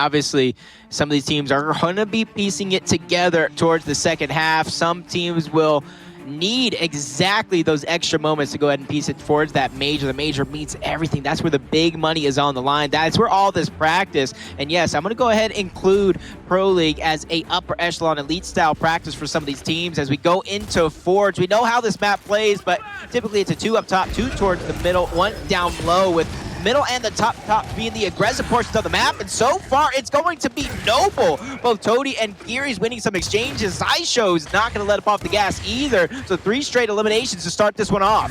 Obviously, some of these teams are going to be piecing it together towards the second half. Some teams will need exactly those extra moments to go ahead and piece it towards that major. The major means everything. That's where the big money is on the line. That's where all this practice. And yes, I'm going to go ahead and include Pro League as a upper echelon elite style practice for some of these teams as we go into Forge. We know how this map plays, but typically it's a 2 up top, 2 towards the middle, 1 down low, with middle and the top being the aggressive portions of the map, and so far it's going to be Noble. Both Toti and Gearries winning some exchanges. Xysho is not going to let up off the gas either, so 3 straight eliminations to start this one off.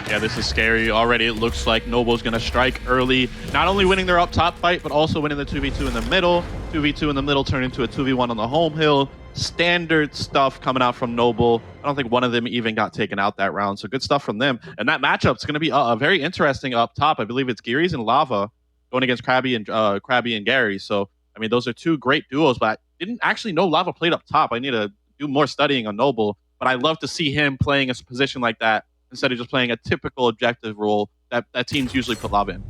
Yeah, this is scary. Already it looks like Noble's going to strike early, not only winning their up top fight, but also winning the 2v2 in the middle. 2v2 in the middle turned into a 2v1 on the home hill. Standard stuff coming out from Noble. I don't think one of them even got taken out that round, so good stuff from them. And that matchup's going to be very interesting up top. I believe it's Gearries and Lava going against Craby and Gearries. So, I mean, those are 2 great duos, but I didn't actually know Lava played up top. I need to do more studying on Noble, but I love to see him playing a position like that instead of just playing a typical objective role that teams usually put Lava in.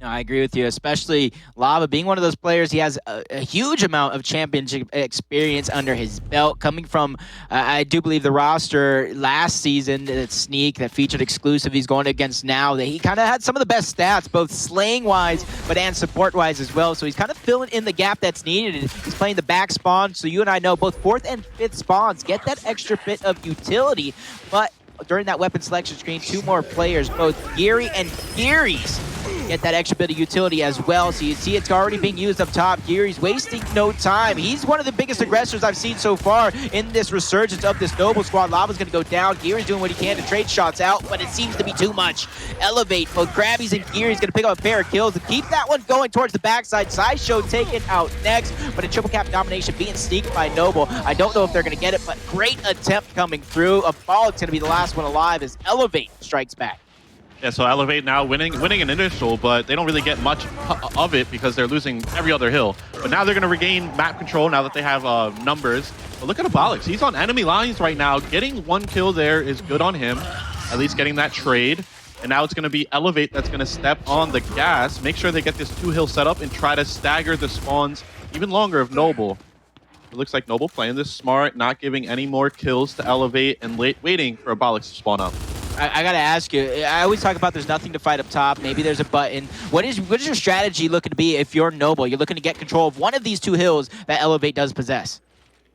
No, I agree with you, especially Lava being one of those players. He has a huge amount of championship experience under his belt, coming from, I do believe, the roster last season, that Sneak, that featured exclusive he's going against now, that he kind of had some of the best stats, both slaying-wise, but and support-wise as well. So he's kind of filling in the gap that's needed. He's playing the back spawn, so you and I know both 4th and 5th spawns get that extra bit of utility, but during that weapon selection screen, 2 more players, both Geary and Gearries, get that extra bit of utility as well. So you see it's already being used up top. Gearries wasting no time. He's one of the biggest aggressors I've seen so far in this resurgence of this Noble squad. Lava's going to go down. Gearries doing what he can to trade shots out, but it seems to be too much. Elevate, both Crabyys and Gearries going to pick up a pair of kills to keep that one going towards the backside. Xysho taken out next, but a triple cap domination being sneaked by Noble. I don't know if they're going to get it, but great attempt coming through. Abolics going to be the last one alive as Elevate strikes back. Yeah, so Elevate now winning an initial, but they don't really get much of it because they're losing every other hill. But now they're going to regain map control now that they have numbers. But look at Abolics. He's on enemy lines right now. Getting 1 kill there is good on him, at least getting that trade. And now it's going to be Elevate that's going to step on the gas, make sure they get this 2 hill set up and try to stagger the spawns even longer of Noble. It looks like Noble playing this smart, not giving any more kills to Elevate and waiting for Abolics to spawn up. I gotta ask you, I always talk about there's nothing to fight up top. Maybe there's a button. What is your strategy looking to be if you're Noble? You're looking to get control of one of these 2 hills that Elevate does possess.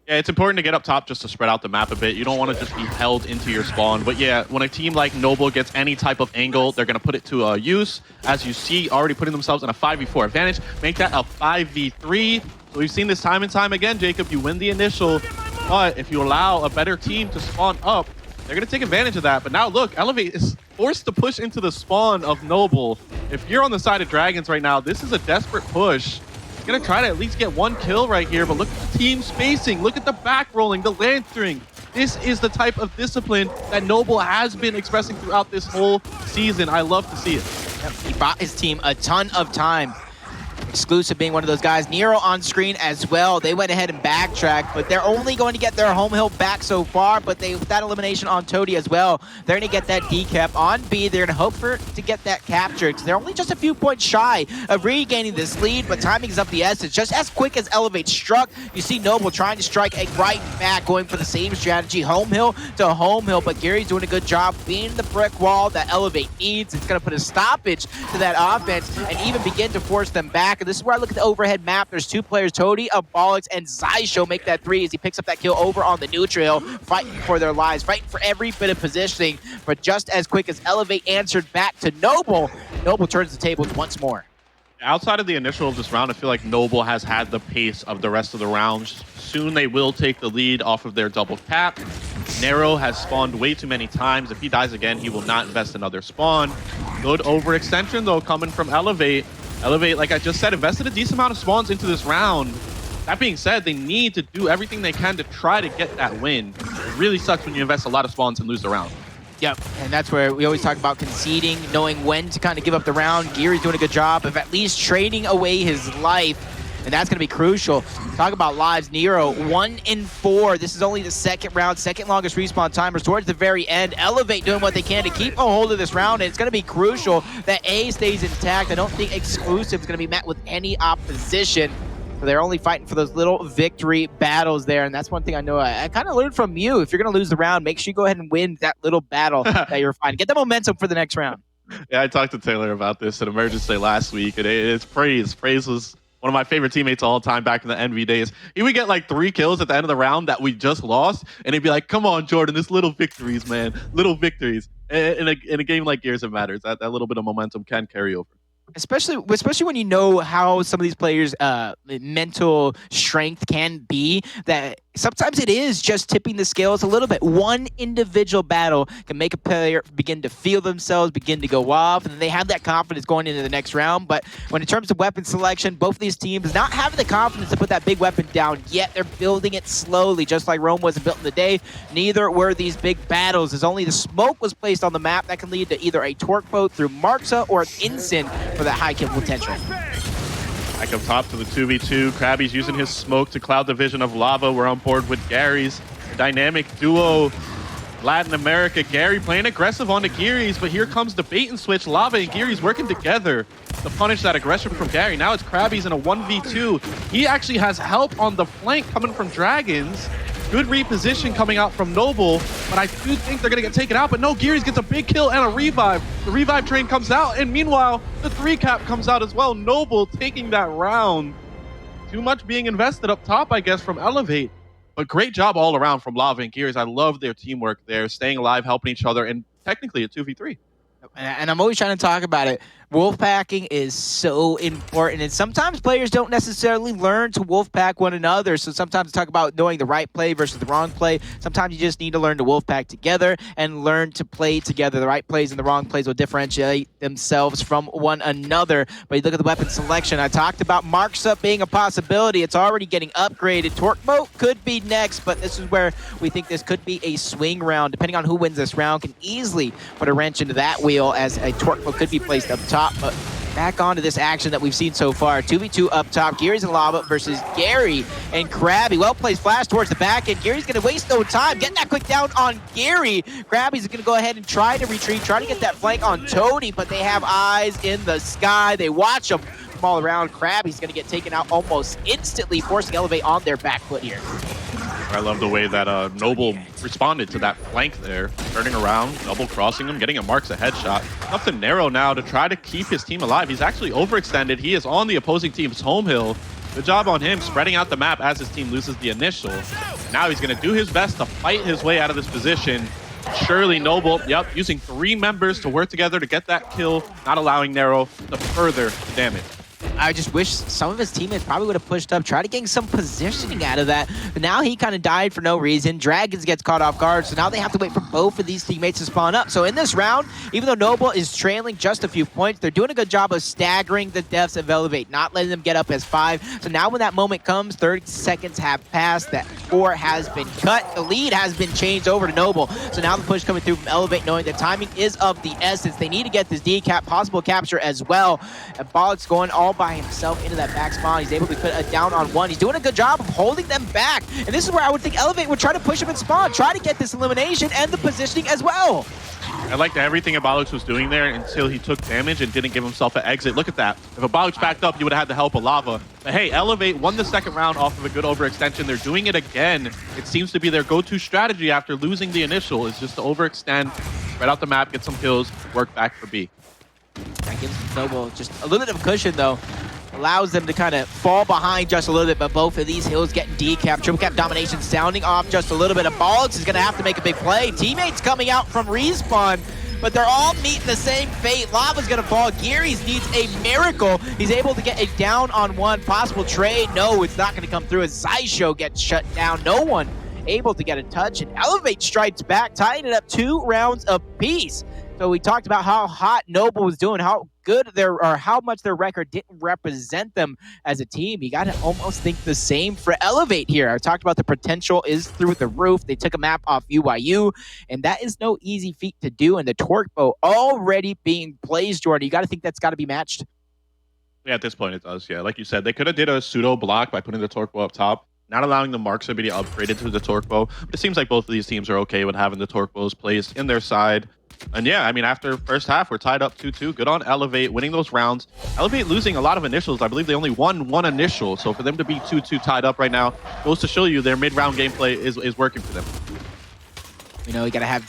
Yeah, it's important to get up top just to spread out the map a bit. You don't want to just be held into your spawn. But yeah, when a team like Noble gets any type of angle, they're going to put it to use. As you see, already putting themselves in a 5v4 advantage. Make that a 5v3. So we've seen this time and time again, Jacob. You win the initial, but if you allow a better team to spawn up, they're going to take advantage of that. But now look, Elevate is forced to push into the spawn of Noble. If you're on the side of Dragonz right now, this is a desperate push. He's going to try to at least get 1 kill right here, but look at the team spacing. Look at the back rolling, the lancering. This is the type of discipline that Noble has been expressing throughout this whole season. I love to see it. Yep, he bought his team a ton of time. Exclusive being one of those guys. Nero on screen as well. They went ahead and backtracked, but they're only going to get their home hill back so far, but with that elimination on Toti as well, they're going to get that decap on B. They're going to hope to get that capture, because they're only just a few points shy of regaining this lead, but timing is of the essence. Just as quick as Elevate struck, you see Noble trying to strike a right back, going for the same strategy, home hill to home hill, but Gary's doing a good job being the brick wall that Elevate needs. It's going to put a stoppage to that offense and even begin to force them back. And this is where I look at the overhead map. There's 2 players, Toti, Abolics, and Xysho make that 3 as he picks up that kill over on the neutral, fighting for their lives, fighting for every bit of positioning. But just as quick as Elevate answered back to Noble, Noble turns the tables once more. Outside of the initial of this round, I feel like Noble has had the pace of the rest of the rounds. Soon they will take the lead off of their double cap. Nero has spawned way too many times. If he dies again, he will not invest another spawn. Good overextension, though, coming from Elevate. Elevate, like I just said, invested a decent amount of spawns into this round. That being said, they need to do everything they can to try to get that win. It really sucks when you invest a lot of spawns and lose the round. Yep, and that's where we always talk about conceding, knowing when to kind of give up the round. Geary's doing a good job of at least trading away his life and that's going to be crucial. Talk about lives. Nero, 1 in 4. This is only the second round, second longest respawn timers towards the very end. Elevate doing what they can to keep a hold of this round, and it's going to be crucial that A stays intact. I don't think Exclusive is going to be met with any opposition. So they're only fighting for those little victory battles there, and that's one thing I know I kind of learned from you. If you're going to lose the round, make sure you go ahead and win that little battle that you're fighting. Get the momentum for the next round. Yeah, I talked to Taylor about this at Emergence Day last week, and it's Praise. Praise was one of my favorite teammates all the time back in the NV days. He would get like 3 kills at the end of the round that we just lost, and he'd be like, come on, Jordan, it's little victories, man. Little victories. In a game like Gears, it matters. That little bit of momentum can carry over. Especially when you know how some of these players' mental strength can be, that sometimes it is just tipping the scales a little bit. One individual battle can make a player begin to feel themselves, begin to go off, and they have that confidence going into the next round. But when in terms of weapon selection, both of these teams not having the confidence to put that big weapon down, yet they're building it slowly, just like Rome wasn't built in the day. Neither were these big battles, as only the smoke was placed on the map that can lead to either a torque boat through Marxa or an Ensign for that high kill potential. Back up top to the 2v2. Crabyys using his smoke to cloud the vision of Lava. We're on board with Gearries. Dynamic duo, Latin America. Gary playing aggressive on the Gearries, but here comes the bait and switch. Lava and Gearries working together to punish that aggression from Gary. Now it's Crabyys in a 1v2. He actually has help on the flank coming from Dragonz. Good reposition coming out from Noble, but I do think they're going to get taken out. But no, Gearries gets a big kill and a revive. The revive train comes out, and meanwhile, the 3-cap comes out as well. Noble taking that round. Too much being invested up top, I guess, from Elevate. But great job all around from Lava and Gearries. I love their teamwork there, staying alive, helping each other, and technically a 2v3. And I'm always trying to talk about it. Wolfpacking is so important, and sometimes players don't necessarily learn to wolfpack one another. So sometimes talk about knowing the right play versus the wrong play. Sometimes you just need to learn to wolfpack together and learn to play together. The right plays and the wrong plays will differentiate themselves from one another. But you look at the weapon selection. I talked about Marxa being a possibility. It's already getting upgraded. Torque Boat could be next, but this is where we think this could be a swing round. Depending on who wins this round, can easily put a wrench into that wheel, as a Torque Boat could be placed up top. But back onto this action that we've seen so far. 2v2 up top. Gearries and Lava versus Gary and Crabby. Well-placed flash towards the back end. Gary's going to waste no time. Getting that quick down on Gary. Crabby's going to go ahead and try to retreat, try to get that flank on Toti, but they have eyes in the sky. They watch him from all around. Crabby's going to get taken out almost instantly, forcing Elevate on their back foot here. I love the way that Noble responded to that flank there, turning around, double crossing him, getting a Marxa headshot. Up to Nero now to try to keep his team alive. He's actually overextended. He is on the opposing team's home hill. Good job on him, spreading out the map as his team loses the initial. Now he's going to do his best to fight his way out of this position. Surely Noble, using 3 members to work together to get that kill, not allowing Nero to further damage. I just wish some of his teammates probably would have pushed up, tried to gain some positioning out of that. But now he kind of died for no reason. Dragonz gets caught off guard, so now they have to wait for both of these teammates to spawn up. So in this round, even though Noble is trailing just a few points, they're doing a good job of staggering the deaths of Elevate, not letting them get up as 5. So now when that moment comes, 30 seconds have passed, that 4 has been cut. The lead has been changed over to Noble. So now the push coming through from Elevate, knowing the timing is of the essence. They need to get this decap, possible capture as well. Abolics going all by himself into that back spawn. He's able to put a down on 1. He's doing a good job of holding them back. And this is where I would think Elevate would try to push him in spawn, try to get this elimination and the positioning as well. I liked everything Abolics was doing there until he took damage and didn't give himself an exit. Look at that. If Abolics backed up, you would have had the help of Lava. But hey, Elevate won the second round off of a good overextension. They're doing it again. It seems to be their go-to strategy after losing the initial, is just to overextend, spread out the map, get some kills, work back for B. That gives Noble just a little bit of cushion, though. Allows them to kind of fall behind just a little bit, but both of these hills getting decapped. Triple cap domination sounding off just a little bit. Abolics is going to have to make a big play. Teammates coming out from respawn, but they're all meeting the same fate. Lava's going to fall. Gearries needs a miracle. He's able to get a down on 1. Possible trade. No, it's not going to come through as Xysho gets shut down. No one able to get a touch, and Elevate strikes back, tying it up 2 rounds apiece. So we talked about how hot Noble was doing, how good how much their record didn't represent them as a team. You got to almost think the same for Elevate here. I talked about the potential is through the roof. They took a map off UYU, and that is no easy feat to do. And the Torque Boat already being blazed, Jordan. You got to think that's got to be matched. Yeah, at this point it does. Yeah, like you said, they could have did a pseudo block by putting the torque bow up top, not allowing the marks to be upgraded to the torque bow. But it seems like both of these teams are okay with having the torque bows placed in their side. And yeah, I mean, after first half, we're tied up 2-2. Good on Elevate winning those rounds. Elevate losing a lot of initials. I believe they only won one initial. So for them to be 2-2 tied up right now goes to show you their mid-round gameplay is working for them. You know, you got to have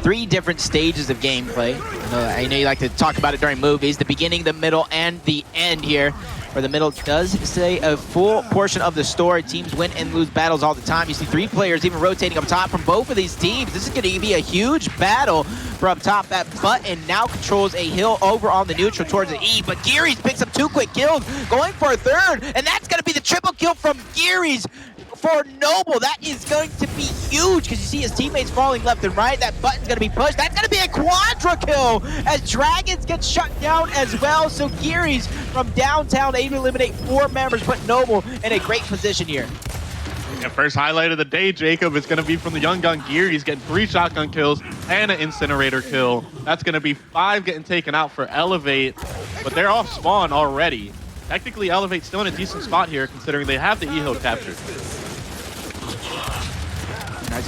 three different stages of gameplay. I know you like to talk about it during movies, the beginning, the middle, and the end here, where the middle does say a full portion of the story. Teams win and lose battles all the time. You see 3 players even rotating up top from both of these teams. This is going to be a huge battle for up top. That button now controls a hill over on the neutral towards the E, but Gearries picks up 2 quick kills, going for a third, and that's going to be the triple kill from Gearries for Noble. That is going to be huge because you see his teammates falling left and right. That button's going to be pushed. That's going to be a quadra kill as Dragonz gets shut down as well. So Gearries from downtown able to eliminate 4 members, put Noble in a great position here. Yeah, first highlight of the day, Jacob, is going to be from the young gun Gearries getting 3 shotgun kills and an incinerator kill. That's going to be 5 getting taken out for Elevate, but they're off spawn already. Technically, Elevate still in a decent spot here considering they have the E-Hill captured.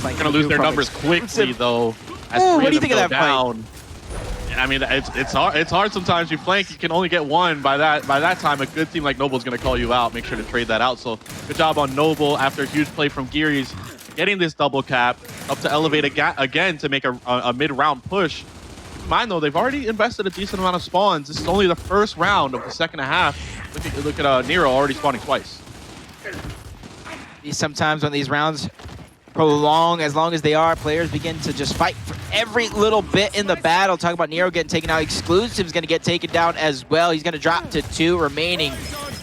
Going to lose their numbers quickly, though. As what do you think of that down. Fight? I mean, it's hard sometimes. You flank, you can only get one. By that time, a good team like Noble's going to call you out. Make sure to trade that out. So good job on Noble after a huge play from Gearries, getting this double cap up to Elevate again to make a mid-round push. Keep in mind, though, they've already invested a decent amount of spawns. This is only the first round of the second half. Look at Nero already spawning twice. Sometimes when these rounds prolong, as long as they are, players begin to just fight for every little bit in the battle. Talk about Nero getting taken out. Exclusive's going to get taken down as well. He's going to drop to 2 remaining.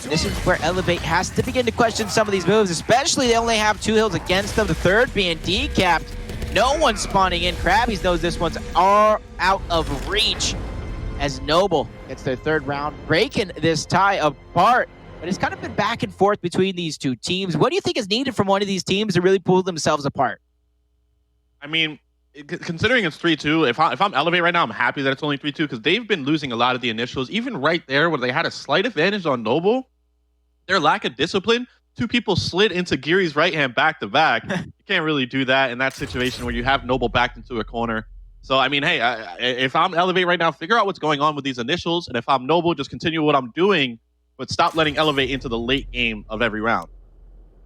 This is where Elevate has to begin to question some of these moves, especially they only have 2 hills against them, the third being decapped. No one spawning in. Crabyys knows this one's all out of reach as Noble gets their 3rd round, breaking this tie apart. But it's kind of been back and forth between these 2 teams. What do you think is needed from one of these teams to really pull themselves apart? I mean, considering it's 3-2, if I'm Elevate right now, I'm happy that it's only 3-2 because they've been losing a lot of the initials. Even right there where they had a slight advantage on Noble, their lack of discipline, 2 people slid into Gearries' right hand back to back. You can't really do that in that situation where you have Noble backed into a corner. So, I mean, hey, if I'm Elevate right now, figure out what's going on with these initials. And if I'm Noble, just continue what I'm doing, but stop letting Elevate into the late game of every round.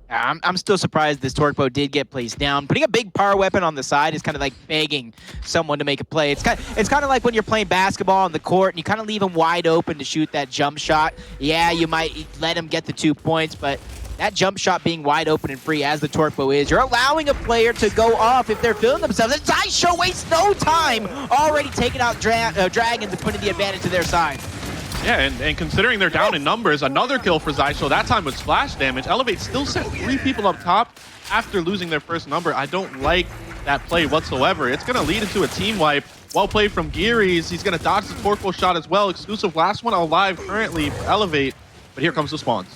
I'm still surprised this torque bow did get placed down. Putting a big power weapon on the side is kind of like begging someone to make a play. It's kind of like when you're playing basketball on the court and you kind of leave them wide open to shoot that jump shot. Yeah, you might let him get the 2 points, but that jump shot being wide open and free as the torque bow is, you're allowing a player to go off if they're feeling themselves. And Xysho wastes no time already taking out Dragonz and putting the advantage to their side. Yeah, and considering they're down in numbers, another kill for Xysho, that time with splash damage. Elevate still sent 3 people up top after losing their first number. I don't like that play whatsoever. It's going to lead into a team wipe. Well played from Gearries. He's going to dodge the torque bow shot as well. Exclusive last one alive currently for Elevate, but here comes the spawns.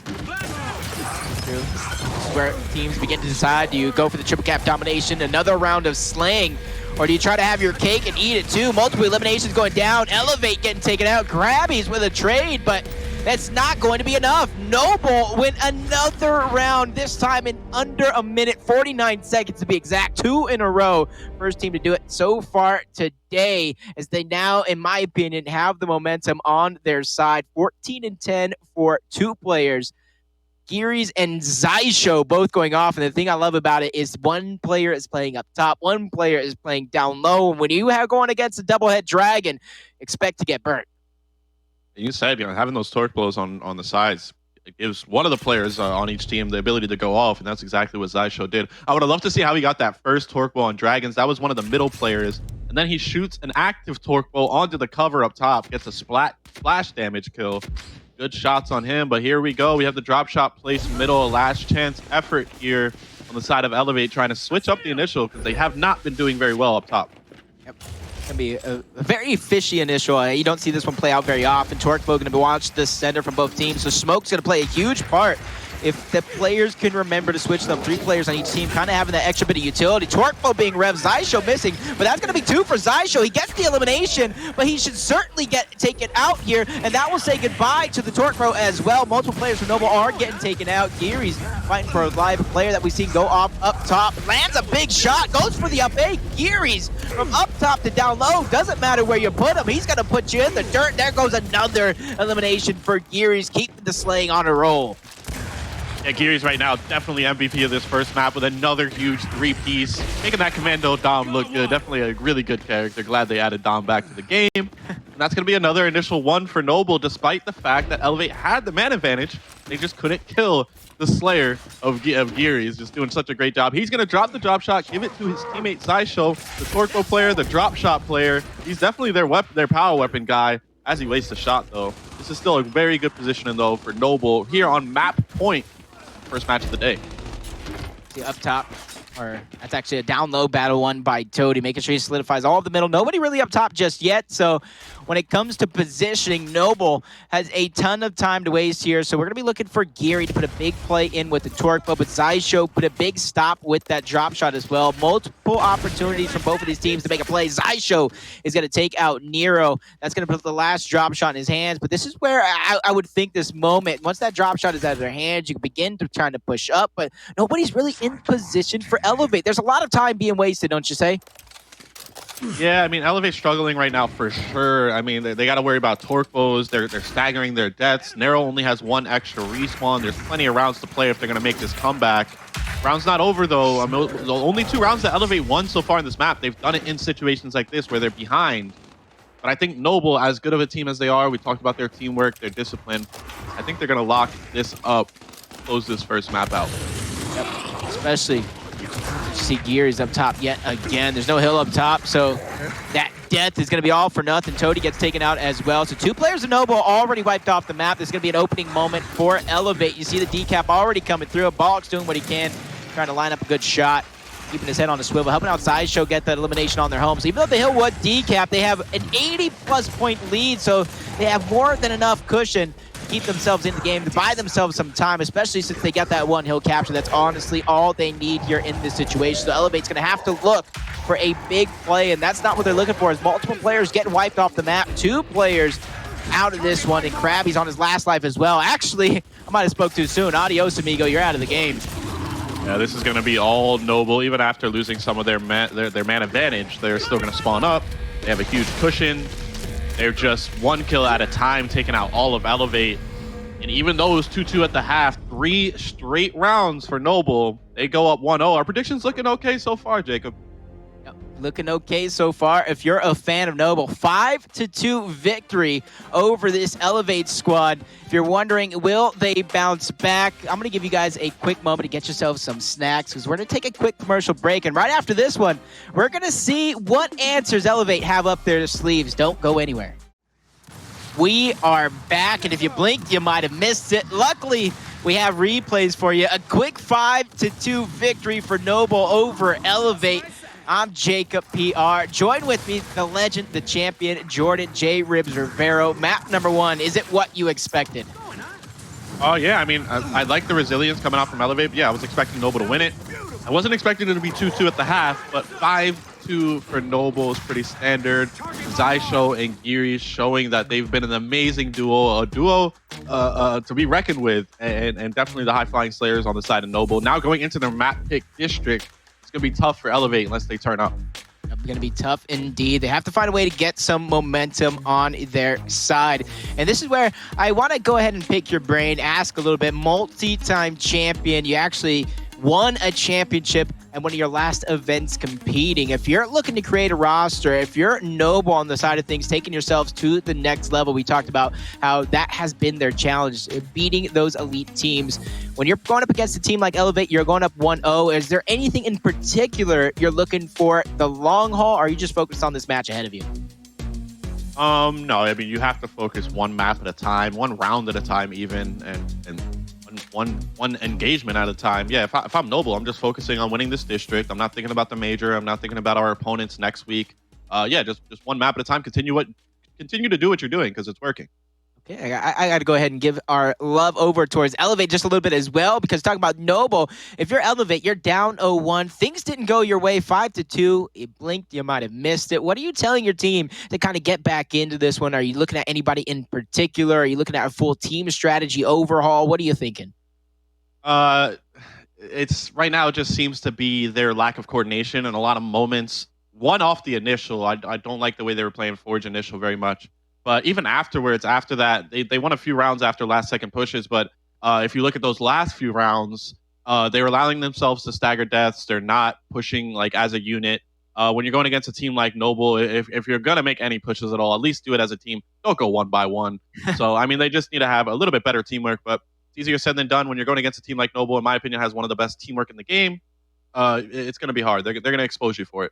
This is where teams begin to decide, do you go for the triple cap domination, another round of slaying, or do you try to have your cake and eat it too? Multiple eliminations going down, Elevate getting taken out, Crabyys with a trade, but that's not going to be enough. Noble win another round, this time in under a minute, 49 seconds to be exact, 2 in a row. First team to do it so far today, as they now, in my opinion, have the momentum on their side. 14-10 for 2 players. Gearries and Xysho both going off, and the thing I love about it is one player is playing up top, one player is playing down low, and when you have going against a double-head dragon, expect to get burnt. You said, having those torque blows on the sides, it gives one of the players on each team the ability to go off, and that's exactly what Xysho did. I would have loved to see how he got that first torque blow on Dragonz. That was one of the middle players, and then he shoots an active torque blow onto the cover up top, gets a splash damage kill. Good shots on him, but here we go. We have the drop shot placed middle, a last chance effort here on the side of Elevate, trying to switch up the initial because they have not been doing very well up top. Yep. It's going to be a very fishy initial. You don't see this one play out very often. Torque bow going to watch the center from both teams, so smoke's going to play a huge part if the players can remember to switch them, 3 players on each team, kind of having that extra bit of utility. Torquebo being rev, Xysho missing, but that's going to be 2 for Xysho. He gets the elimination, but he should certainly get taken out here, and that will say goodbye to the Torquebo as well. Multiple players from Noble are getting taken out. Gearries fighting for a live player that we see go off up top. Lands a big shot, goes for the up A. Gearries from up top to down low. Doesn't matter where you put him. He's going to put you in the dirt. There goes another elimination for Gearries, keeping the slaying on a roll. Yeah, Gearries right now definitely MVP of this first map with another huge 3-piece, making that Commando Dom look good. Definitely a really good character. Glad they added Dom back to the game. And that's going to be another initial 1 for Noble, despite the fact that Elevate had the man advantage. They just couldn't kill the Slayer of Gearries. Just doing such a great job. He's going to drop the drop shot, give it to his teammate Xysho, the Torquebo player, the drop shot player. He's definitely their power weapon guy. As he wastes a shot, though. This is still a very good positioning, though, for Noble here on map point. First match of the day. See up top, or that's actually a down low battle won by Toti, making sure he solidifies all of the middle. Nobody really up top just yet, so when it comes to positioning, Noble has a ton of time to waste here, so we're going to be looking for Geary to put a big play in with the Torquebo, but Xysho put a big stop with that drop shot as well. Multiple opportunities from both of these teams to make a play. Xysho is going to take out Nero. That's going to put the last drop shot in his hands, but this is where I would think this moment, once that drop shot is out of their hands, you can begin to try to push up, but nobody's really in position for Elevate. There's a lot of time being wasted, don't you say? Yeah, I mean, Elevate's struggling right now for sure. I mean, they got to worry about Torquebos. They're staggering their deaths. Nero only has 1 extra respawn. There's plenty of rounds to play if they're going to make this comeback. Round's not over, though. I mean, the only 2 rounds that Elevate won so far in this map, they've done it in situations like this where they're behind. But I think Noble, as good of a team as they are, we talked about their teamwork, their discipline. I think they're going to lock this up, close this first map out. Yep. Especially see Gearries up top yet again. There's no hill up top, so that death is going to be all for nothing. Toti gets taken out as well. So 2 players of Noble already wiped off the map. There's going to be an opening moment for Elevate. You see the decap already coming through. Abolics doing what he can, trying to line up a good shot, keeping his head on a swivel, helping out Xysho get that elimination on their home. So even though the hill was decap, they have an 80-plus point lead, so they have more than enough cushion to keep themselves in the game, to buy themselves some time, especially since they got that 1 hill capture. That's honestly all they need here in this situation. So Elevate's going to have to look for a big play, and that's not what they're looking for, is multiple players getting wiped off the map. 2 players out of this one, and Crabyys on his last life as well. Actually, I might have spoke too soon. Adios, amigo. You're out of the game. Yeah, this is going to be all Noble. Even after losing some of their man advantage, they're still going to spawn up. They have a huge cushion. They're just 1 kill at a time, taking out all of Elevate. And even though it was 2-2 at the half, 3 straight rounds for Noble. They go up 1-0. Our prediction's looking okay so far, Jacob. Yep, looking okay so far. If you're a fan of Noble, 5-2 victory over this Elevate squad. If you're wondering, will they bounce back? I'm going to give you guys a quick moment to get yourself some snacks, because we're going to take a quick commercial break. And right after this one, we're going to see what answers Elevate have up their sleeves. Don't go anywhere. We are back, and if you blinked, you might have missed it. Luckily, we have replays for you. A quick 5-2 victory for Noble over Elevate. I'm Jacob PR. Join with me, the legend, the champion, Jordan J. Ribs Rivero. Map number 1, is it what you expected? Oh, yeah. I mean, I like the resilience coming out from Elevate. Yeah, I was expecting Noble to win it. I wasn't expecting it to be 2-2 at the half, but 5-2 for Noble is pretty standard. Xysho and Gearries showing that they've been an amazing duo, a duo to be reckoned with, and definitely the high-flying Slayers on the side of Noble. Now going into their map pick district, it's going to be tough for Elevate unless they turn up. Going to be tough indeed. They have to find a way to get some momentum on their side. And this is where I want to go ahead and pick your brain, ask a little bit. Multi-time champion. You actually won a championship and one of your last events competing. If you're looking to create a roster, if you're Noble on the side of things, taking yourselves to the next level, we talked about how that has been their challenge, beating those elite teams. When you're going up against a team like Elevate, you're going up 1-0. Is there anything in particular you're looking for the long haul, or are you just focused on this match ahead of you? No, I mean, you have to focus 1 map at a time, 1 round at a time even, and one engagement at a time. Yeah, if I'm Noble, I'm just focusing on winning this district. I'm not thinking about the major. I'm not thinking about our opponents next week. Yeah, just 1 map at a time. Continue to do what you're doing, because it's working. Okay, I got to go ahead and give our love over towards Elevate just a little bit as well, because talking about Noble, if you're Elevate, you're down 0-1. Things didn't go your way 5-2. You blinked, you might have missed it. What are you telling your team to kind of get back into this one? Are you looking at anybody in particular? Are you looking at a full team strategy overhaul? What are you thinking? Uh, it's right now. It just seems to be their lack of coordination and a lot of moments. One off the initial, I don't like the way they were playing Forge initial very much. But even afterwards, after that, they won a few rounds after last second pushes. But if you look at those last few rounds, they were allowing themselves to stagger deaths. They're not pushing like as a unit. When you're going against a team like Noble, if you're gonna make any pushes at all, at least do it as a team. Don't go one by one. So I mean, they just need to have a little bit better teamwork. But it's easier said than done when you're going against a team like Noble. In my opinion, has one of the best teamwork in the game. It's going to be hard. They're going to expose you for it.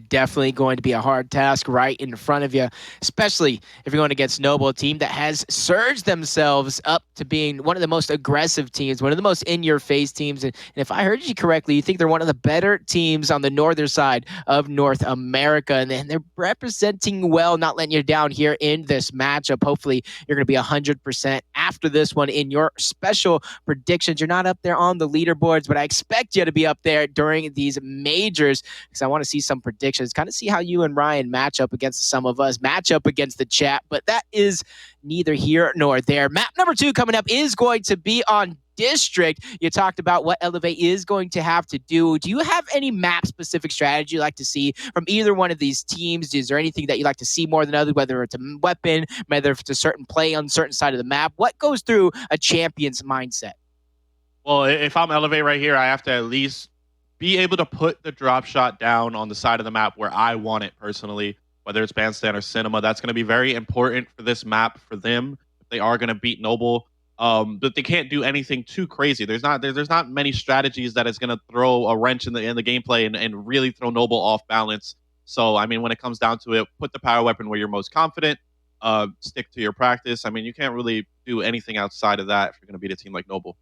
Definitely going to be a hard task right in front of you, especially if you're going against Noble, a team that has surged themselves up to being one of the most aggressive teams, one of the most in-your-face teams. And if I heard you correctly, you think they're one of the better teams on the northern side of North America. And they're representing well, not letting you down here in this matchup. Hopefully, you're going to be 100% after this one in your special predictions. You're not up there on the leaderboards, but I expect you to be up there during these majors, because I want to see some predictions, kind of see how you and Ryan match up against some of us, match up against the chat. But that is neither here nor there. Map number 2 coming up is going to be on District. You talked about what Elevate is going to have to do. Do you have any map specific strategy you like to see from either one of these teams? Is there anything that you like to see more than others, whether it's a weapon, whether it's a certain play on a certain side of the map? What goes through a champion's mindset? Well, if I'm Elevate right here, I have to at least be able to put the drop shot down on the side of the map where I want it personally, whether it's Bandstand or Cinema. That's going to be very important for this map for them if they are going to beat Noble. But they can't do anything too crazy. There's not many strategies that is going to throw a wrench in the gameplay and really throw Noble off balance. So I mean, when it comes down to it, put the power weapon where you're most confident. Stick to your practice. I mean, you can't really do anything outside of that if you're going to beat a team like Noble.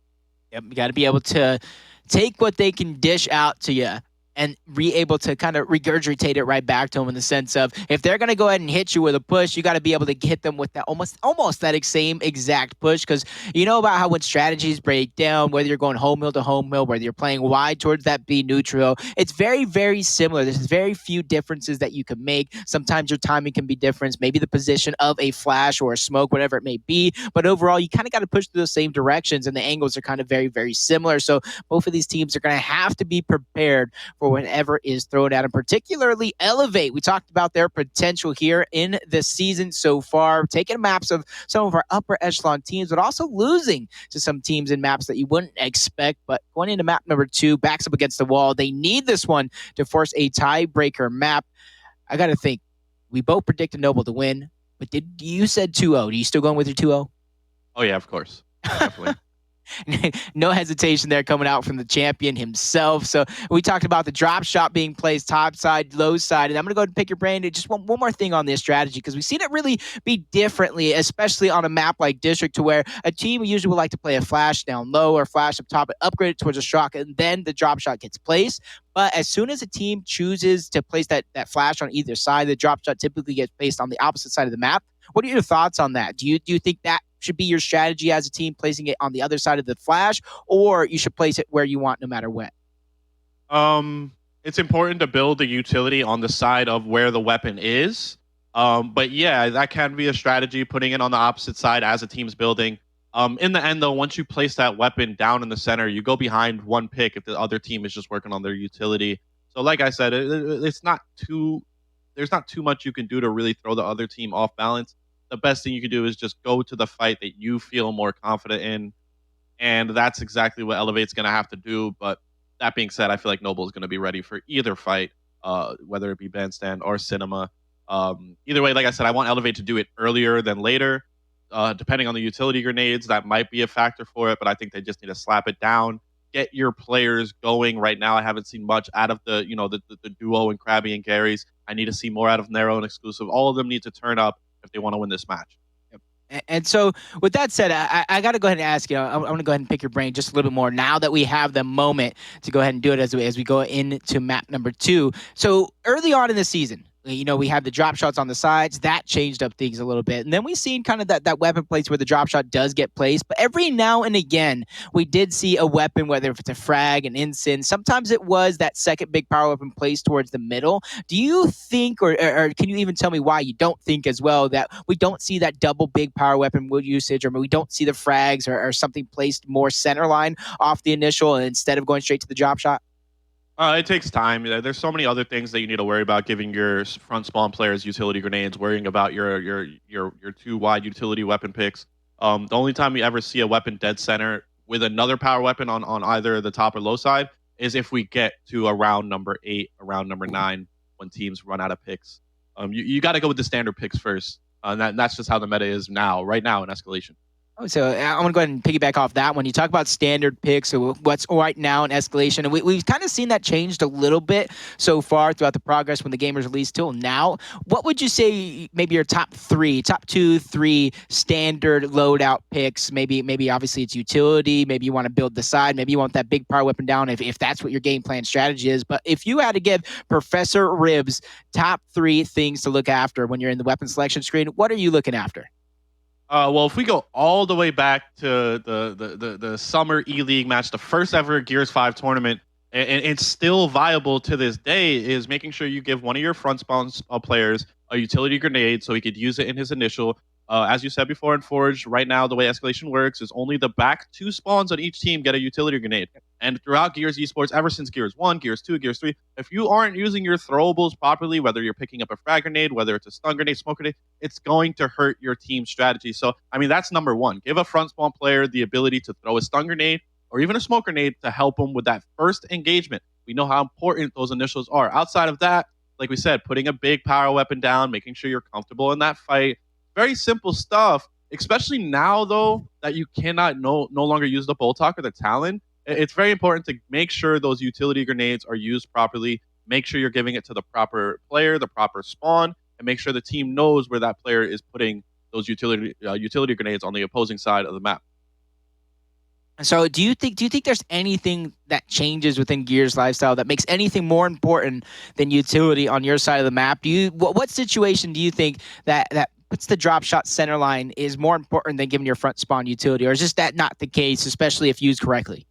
Yep, you got to be able to take what they can dish out to you and be able to kind of regurgitate it right back to them, in the sense of, if they're going to go ahead and hit you with a push, you got to be able to hit them with that almost that same exact push. Because you know about how when strategies break down, whether you're going home hill to home hill, whether you're playing wide towards that B neutral, it's very, very similar. There's very few differences that you can make. Sometimes your timing can be different, maybe the position of a flash or a smoke, whatever it may be. But overall, you kind of got to push through those same directions, and the angles are kind of very, very similar. So both of these teams are going to have to be prepared for whenever is thrown at them, particularly Elevate. We talked about their potential here in the season so far, taking maps of some of our upper echelon teams, but also losing to some teams in maps that you wouldn't expect. But going into map number 2, backs up against the wall. They need this one to force a tiebreaker map. I got to think, we both predicted Noble to win, but you said 2-0. Are you still going with your 2-0? Oh yeah, of course, definitely. No hesitation there coming out from the champion himself. So we talked about the drop shot being placed top side, low side. And I'm going to go ahead and pick your brain. Just one more thing on this strategy, because we've seen it really be differently, especially on a map like District, to where a team usually would like to play a flash down low or flash up top and upgrade it towards a shock, and then the drop shot gets placed. But as soon as a team chooses to place that flash on either side, the drop shot typically gets placed on the opposite side of the map. What are your thoughts on that? Do you think that should be your strategy as a team, placing it on the other side of the flash, or you should place it where you want no matter what? It's important to build the utility on the side of where the weapon is. But yeah, that can be a strategy, putting it on the opposite side as a team's building. In the end, though, once you place that weapon down in the center, you go behind one pick if the other team is just working on their utility. So like I said, it's not too there's not too much you can do to really throw the other team off balance. The best thing you can do is just go to the fight that you feel more confident in, and that's exactly what Elevate's going to have to do. But that being said, I feel like Noble is going to be ready for either fight, whether it be Bandstand or Cinema. Either way, like I said, I want Elevate to do it earlier than later. Depending on the utility grenades, that might be a factor for it, but I think they just need to slap it down, get your players going. Right now, I haven't seen much out of the duo and Crabyy and Gearries. I need to see more out of Nero and Exclusive. All of them need to turn up if they want to win this match. And so, with that said, I got to go ahead and ask you. I want to go ahead and pick your brain just a little bit more now that we have the moment to go ahead and do it as we go into map number 2. So early on in the season, We had the drop shots on the sides. That changed up things a little bit. And then we seen kind of that weapon place where the drop shot does get placed. But every now and again, we did see a weapon, whether if it's a frag, an ensign. Sometimes it was that second big power weapon placed towards the middle. Do you think, or can you even tell me why you don't think as well that we don't see that double big power weapon usage, or we don't see the frags or something placed more center line off the initial instead of going straight to the drop shot? It takes time. There's so many other things that you need to worry about. Giving your front spawn players utility grenades, worrying about your two wide utility weapon picks. The only time we ever see a weapon dead center with another power weapon on either the top or low side is if we get to around number 8, around number 9, when teams run out of picks. You got to go with the standard picks first, and that's just how the meta is now, right now in escalation. So I want to go ahead and piggyback off that. When you talk about standard picks, or what's right now in escalation, and we've kind of seen that changed a little bit so far throughout the progress when the game was released till now. What would you say maybe your top 2, 3 standard loadout picks? Maybe obviously it's utility. Maybe you want to build the side. Maybe you want that big power weapon down if that's what your game plan strategy is. But if you had to give Professor Ribs top 3 things to look after when you're in the weapon selection screen, what are you looking after? Well, if we go all the way back to the summer E-League match, the first ever Gears 5 tournament, and it's still viable to this day, is making sure you give one of your front spawn players a utility grenade so he could use it in his initial. As you said before in Forge, right now the way escalation works is only the back 2 spawns on each team get a utility grenade. And throughout Gears Esports, ever since Gears 1, Gears 2, Gears 3, if you aren't using your throwables properly, whether you're picking up a frag grenade, whether it's a stun grenade, smoke grenade, it's going to hurt your team strategy. So, I mean, that's number 1. Give a front spawn player the ability to throw a stun grenade or even a smoke grenade to help them with that first engagement. We know how important those initials are. Outside of that, like we said, putting a big power weapon down, making sure you're comfortable in that fight. Very simple stuff, especially now, though, that you cannot no longer use the Bolt Talk or the Talon. It's very important to make sure those utility grenades are used properly. Make sure you're giving it to the proper player, the proper spawn, and make sure the team knows where that player is putting those utility grenades on the opposing side of the map. So do you think there's anything that changes within Gears lifestyle that makes anything more important than utility on your side of the map? What situation do you think that puts the drop shot center line is more important than giving your front spawn utility, or is just that not the case, especially if used correctly?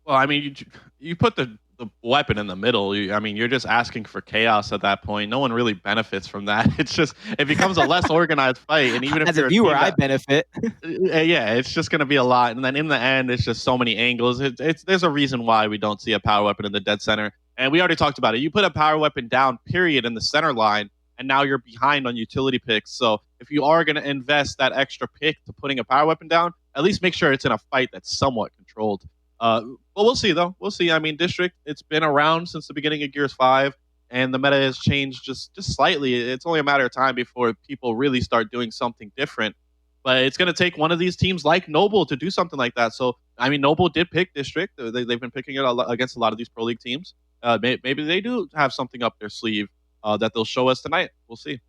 Well, I mean, you put the weapon in the middle. I mean, you're just asking for chaos at that point. No one really benefits from that. It's just it becomes a less organized fight, and even if As a you're viewer, team I benefit. yeah, it's just going to be a lot. And then in the end, it's just so many angles. There's a reason why we don't see a power weapon in the dead center. And we already talked about it. You put a power weapon down, period, in the center line, and now you're behind on utility picks. So if you are going to invest that extra pick to putting a power weapon down, at least make sure it's in a fight that's somewhat controlled. But we'll see, though. We'll see. I mean, District, it's been around since the beginning of Gears 5, and the meta has changed just slightly. It's only a matter of time before people really start doing something different. But it's going to take one of these teams like Noble to do something like that. So, I mean, Noble did pick District. They've been picking it against a lot of these Pro League teams. Maybe they do have something up their sleeve that they'll show us tonight. We'll see.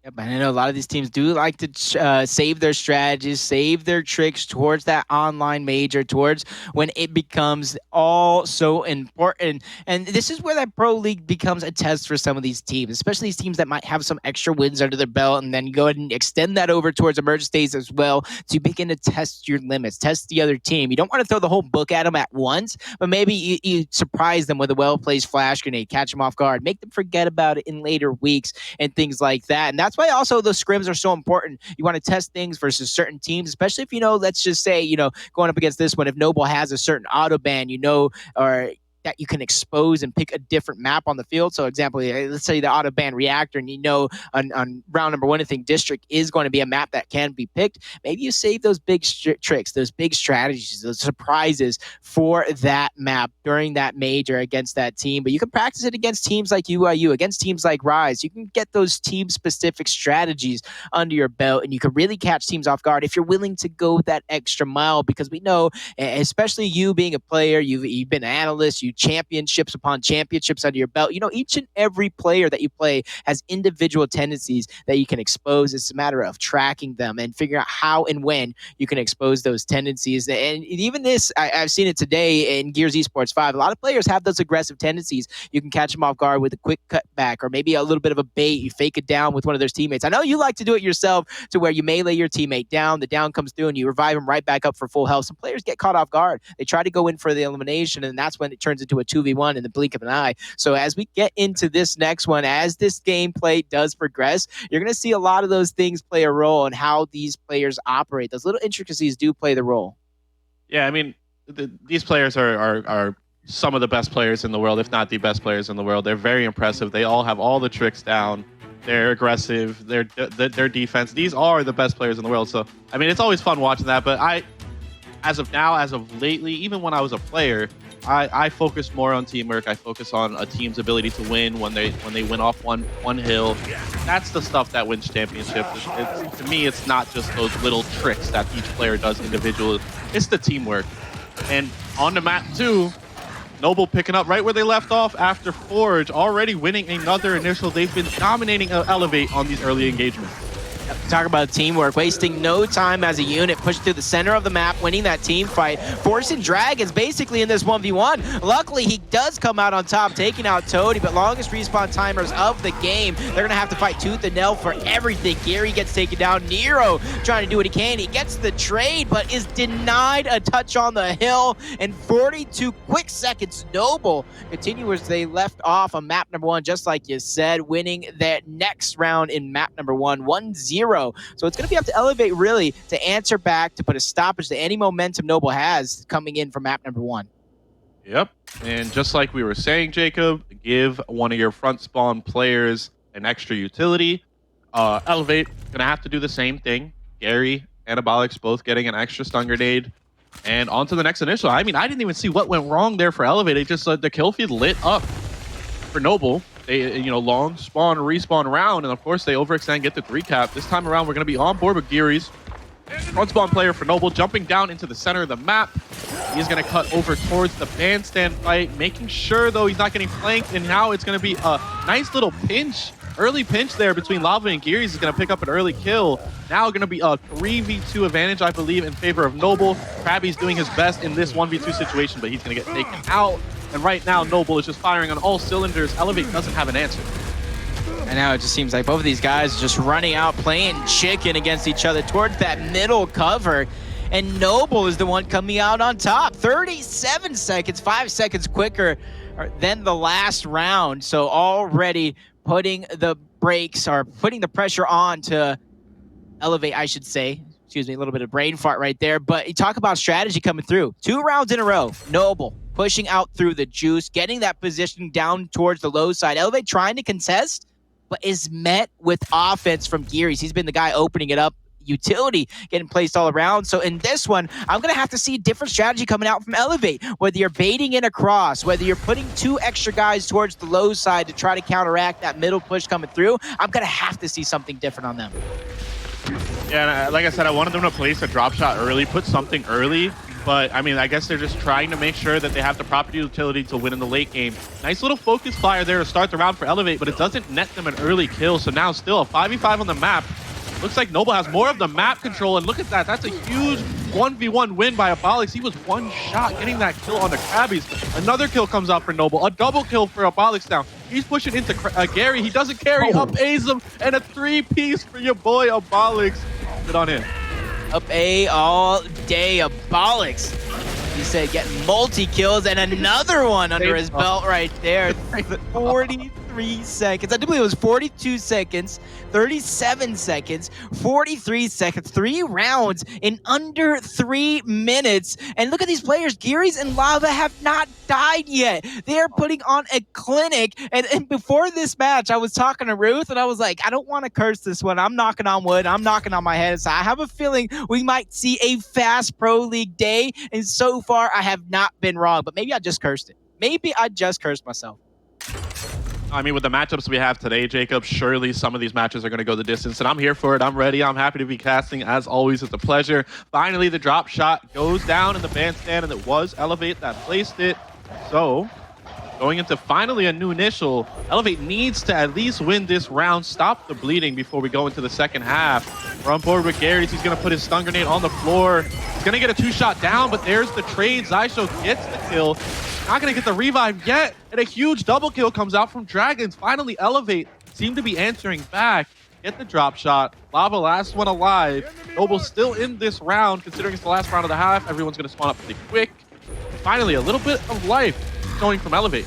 Yep, and I know a lot of these teams do like to save their strategies, save their tricks towards that online major, towards when it becomes all so important. And this is where that Pro League becomes a test for some of these teams, especially these teams that might have some extra wins under their belt, and then you go ahead and extend that over towards emergence days as well to begin to test your limits, test the other team. You don't want to throw the whole book at them at once, but maybe you surprise them with a well-placed flash grenade, catch them off guard, make them forget about it in later weeks and things like that. And that's why also those scrims are so important. You want to test things versus certain teams, especially if, let's just say, going up against this one, if Noble has a certain auto ban, or that you can expose and pick a different map on the field. So example, let's say the auto ban reactor, and on round number 1, I think District is going to be a map that can be picked. Maybe you save those big tricks, those big strategies, those surprises for that map during that major against that team. But you can practice it against teams like UIU, against teams like Rise. You can get those team-specific strategies under your belt, and you can really catch teams off guard if you're willing to go that extra mile, because we know, especially you being a player, you've been an analyst, you championships upon championships under your belt. You know, each and every player that you play has individual tendencies that you can expose. It's a matter of tracking them and figuring out how and when you can expose those tendencies. And even this, I've seen it today in Gears Esports 5. A lot of players have those aggressive tendencies. You can catch them off guard with a quick cutback or maybe a little bit of a bait. You fake it down with one of their teammates. I know you like to do it yourself to where you melee your teammate down, the down comes through, and you revive him right back up for full health. Some players get caught off guard. They try to go in for the elimination, and that's when it turns into a 2v1 in the blink of an eye. So as we get into this next one, as this gameplay does progress, you're going to see a lot of those things play a role in how these players operate. Those little intricacies do play the role. Yeah, I mean, these players are some of the best players in the world, if not the best players in the world. They're very impressive. They all have all the tricks down. They're aggressive. Their defense. These are the best players in the world. So, I mean, it's always fun watching that. But as of lately, even when I was a player, I focus more on teamwork. I focus on a team's ability to win when they win off one hill. That's the stuff that wins championships. To me, it's not just those little tricks that each player does individually. It's the teamwork. And on the map too, Noble picking up right where they left off after Forge, already winning another initial. They've been dominating Elevate on these early engagements. Talk about teamwork, wasting no time as a unit, pushing through the center of the map, winning that team fight, forcing Dragonz basically in this 1v1. Luckily, he does come out on top, taking out Toti, but longest respawn timers of the game. They're going to have to fight tooth and nail for everything. Geary gets taken down. Nero trying to do what he can. He gets the trade, but is denied a touch on the hill. In 42 quick seconds, Noble continue as they left off on map number 1, just like you said, winning that next round in map number 1, 1-0. So it's going to be up to Elevate really to answer back, to put a stoppage to any momentum Noble has coming in from map number 1. Yep. And just like we were saying, Jacob, give one of your front spawn players an extra utility. Elevate going to have to do the same thing. Gearry and Abolics both getting an extra stun grenade. And on to the next initial. I mean, I didn't even see what went wrong there for Elevate. It just the kill feed lit up for Noble. They, long spawn, respawn round, and of course they overextend, get the 3 cap. This time around, we're going to be on board with Gearries. Front spawn player for Noble, jumping down into the center of the map. He's going to cut over towards the bandstand fight, making sure, though, he's not getting flanked, and now it's going to be a nice little pinch, early pinch there between Lava and Gearries. Is going to pick up an early kill. Now going to be a 3v2 advantage, I believe, in favor of Noble. Crabyys doing his best in this 1v2 situation, but he's going to get taken out. And right now, Noble is just firing on all cylinders. Elevate doesn't have an answer. And now it just seems like both of these guys are just running out, playing chicken against each other towards that middle cover. And Noble is the one coming out on top. 37 seconds, 5 seconds quicker than the last round. So already putting the brakes, or putting the pressure on to Elevate, I should say. Excuse me, a little bit of brain fart right there. But you talk about strategy coming through. 2 rounds in a row, Noble pushing out through the juice, getting that position down towards the low side. Elevate trying to contest, but is met with offense from Gearries. He's been the guy opening it up. Utility getting placed all around. So in this one, I'm going to have to see different strategy coming out from Elevate. Whether you're baiting in across, whether you're putting 2 extra guys towards the low side to try to counteract that middle push coming through, I'm going to have to see something different on them. Yeah, and like I said, I wanted them to place a drop shot early, put something early. But, I mean, I guess they're just trying to make sure that they have the proper utility to win in the late game. Nice little focus fire there to start the round for Elevate, but it doesn't net them an early kill. So now still a 5v5 on the map. Looks like Noble has more of the map control, and look at that. That's a huge 1v1 win by Abolics. He was one shot getting that kill on the Crabyys. Another kill comes out for Noble. A double kill for Abolics now. He's pushing into Gearry. He doesn't carry. Up A's him, and a 3-piece for your boy Abolics. Good on him. Up A all day, Abolics. He said getting multi-kills and another one under his belt right there. 43 seconds. I do believe it was 42 seconds, 37 seconds, 43 seconds, 3 rounds in under 3 minutes. And look at these players. Gearries and Lava have not died yet. They are putting on a clinic. And before this match, I was talking to Ruth and I was like, I don't want to curse this one. I'm knocking on wood. I'm knocking on my head. So I have a feeling we might see a fast Pro League day. And so far, I have not been wrong. But maybe I just cursed it. Maybe I just cursed myself. I mean, with the matchups we have today, Jacob, surely some of these matches are going to go the distance, and I'm here for it. I'm ready. I'm happy to be casting. As always, it's a pleasure. Finally, the drop shot goes down in the bandstand, and it was Elevate that placed it. So Going into finally a new initial. Elevate needs to at least win this round, stop the bleeding before we go into the second half. We're on board with Gearries. He's going to put his stun grenade on the floor. He's going to get a 2-shot down, but there's the trade. Xysho gets the kill. Not going to get the revive yet, and a huge double kill comes out from Dragonz. Finally, Elevate seem to be answering back. Get the drop shot. Lava, last one alive. Noble still in this round, considering it's the last round of the half. Everyone's going to spawn up pretty quick. Finally, a little bit of life going from Elevate.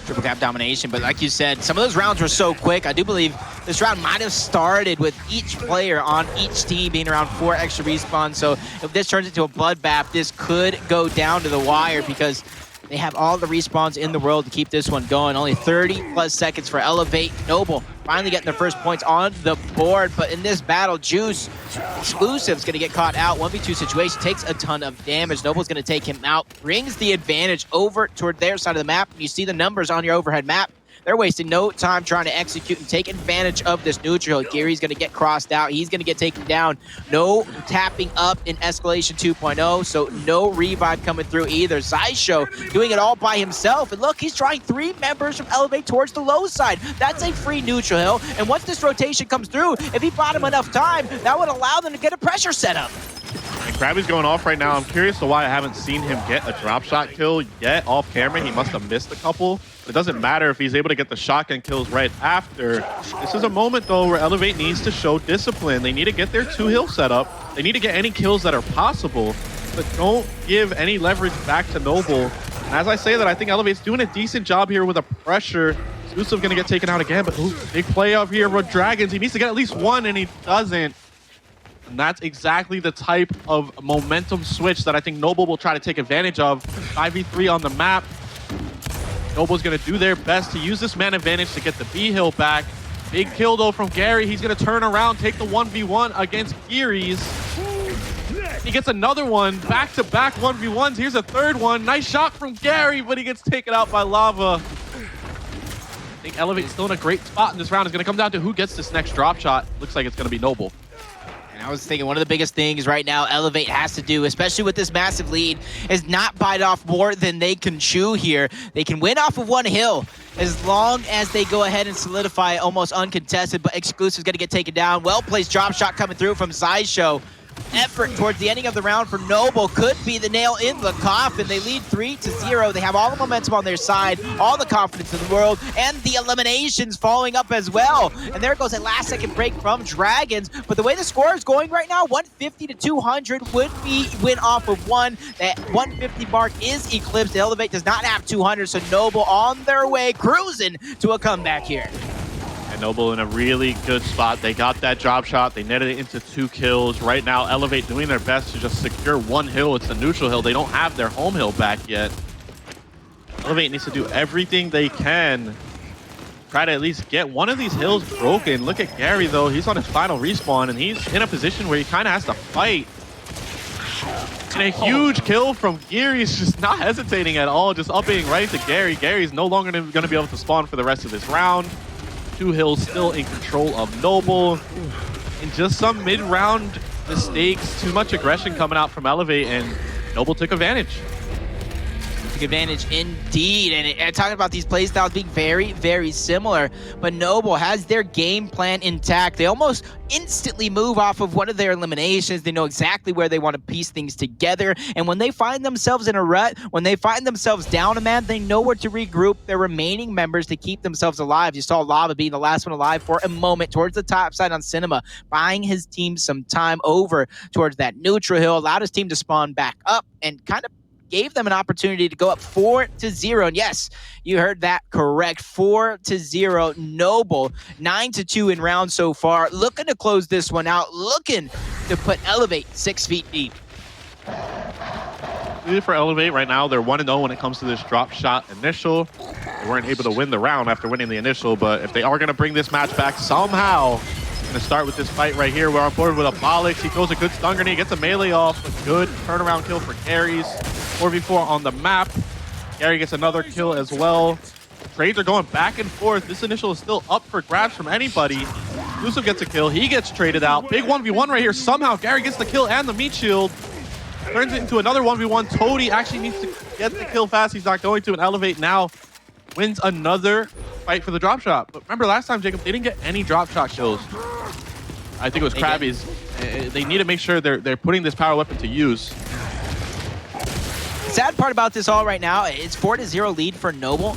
Triple cap domination, but like you said, some of those rounds were so quick. I do believe this round might have started with each player on each team being around 4 extra respawns. So if this turns into a bloodbath, this could go down to the wire because they have all the respawns in the world to keep this one going. Only 30+ seconds for Elevate. Noble finally getting their first points on the board, but in this battle, Juice Exclusive's gonna get caught out. 1v2 situation, takes a ton of damage. Noble's gonna take him out, brings the advantage over toward their side of the map. You see the numbers on your overhead map. They're wasting no time trying to execute and take advantage of this neutral. Gearries going to get crossed out. He's going to get taken down. No tapping up in Escalation 2.0, so no revive coming through either. Xysho doing it all by himself. And look, he's trying 3 members from Elevate towards the low side. That's a free neutral hill. And once this rotation comes through, if he bought him enough time, that would allow them to get a pressure setup. And Crabyys going off right now. I'm curious to why I haven't seen him get a drop shot kill yet off camera. He must have missed a couple. It doesn't matter if he's able to get the shotgun kills right after. This is a moment, though, where Elevate needs to show discipline. They need to get their 2 hill set up. They need to get any kills that are possible, but don't give any leverage back to Noble. And as I say that, I think Elevate's doing a decent job here with a pressure. Exclusive going to get taken out again, but big play up here with Dragonz. He needs to get at least 1, and he doesn't. And that's exactly the type of momentum switch that I think Noble will try to take advantage of. 5v3 on the map. Noble's going to do their best to use this man advantage to get the B hill back. Big kill, though, from Gary. He's going to turn around, take the 1v1 against Gearries. He gets another one, back-to-back 1v1s. Here's a third one. Nice shot from Gary, but he gets taken out by Lava. I think Elevate is still in a great spot in this round. It's going to come down to who gets this next drop shot. Looks like it's going to be Noble. I was thinking one of the biggest things right now Elevate has to do, especially with this massive lead, is not bite off more than they can chew here. They can win off of 1 hill as long as they go ahead and solidify almost uncontested, but Exclusive's going to get taken down. Well-placed drop shot coming through from Xysho. Effort towards the ending of the round for Noble could be the nail in the coffin. They lead 3-0. They have all the momentum on their side, all the confidence in the world, and the eliminations following up as well. And there goes a last-second break from Dragonz. But the way the score is going right now, 150-200 would be win off of 1. That 150 mark is eclipsed. Elevate does not have 200, so Noble on their way, cruising to a comeback here. And Noble in a really good spot. They got that drop shot. They netted it into 2 kills. Right now, Elevate doing their best to just secure 1 hill. It's the neutral hill. They don't have their home hill back yet. Elevate needs to do everything they can. Try to at least get one of these hills broken. Look at Gary, though. He's on his final respawn, and he's in a position where he kind of has to fight. And a huge kill from Gearries, just not hesitating at all, just upping right to Gary. Gary's no longer going to be able to spawn for the rest of this round. 2 hills still in control of Noble. And just some mid-round mistakes, too much aggression coming out from Elevate, and Noble took advantage. Took advantage indeed. And talking about these playstyles being very, very similar, but Noble has their game plan intact. They almost instantly move off of one of their eliminations. They know exactly where they want to piece things together. And when they find themselves in a rut, when they find themselves down a man, they know where to regroup their remaining members to keep themselves alive. You saw Lava being the last one alive for a moment towards the top side on Cinema, buying his team some time over towards that neutral hill, allowed his team to spawn back up and kind of gave them an opportunity to go up 4-0. And yes, you heard that correct. 4-0. Noble 9-2 in round so far. Looking to close this one out. Looking to put Elevate 6 feet deep. For Elevate right now, they're 1-0 when it comes to this drop shot initial. They weren't able to win the round after winning the initial, but if they are going to bring this match back somehow, going to start with this fight right here. We're on board with Abolics. He throws a good stun grenade, gets a melee off. A good turnaround kill for Gearries. 4v4 on the map. Gary gets another kill as well. Trades are going back and forth. This initial is still up for grabs from anybody. Exclusive gets a kill. He gets traded out. Big 1v1 right here. Somehow Gary gets the kill and the meat shield. turns it into another 1v1. Toti actually needs to get the kill fast. He's not going to, and Elevate now wins another fight for the drop shot. But remember last time, Jacob, they didn't get any drop shot kills. I think it was Crabyys. They need to make sure they're putting this power weapon to use. Sad part about this all right now, it's 4-0 lead for Noble.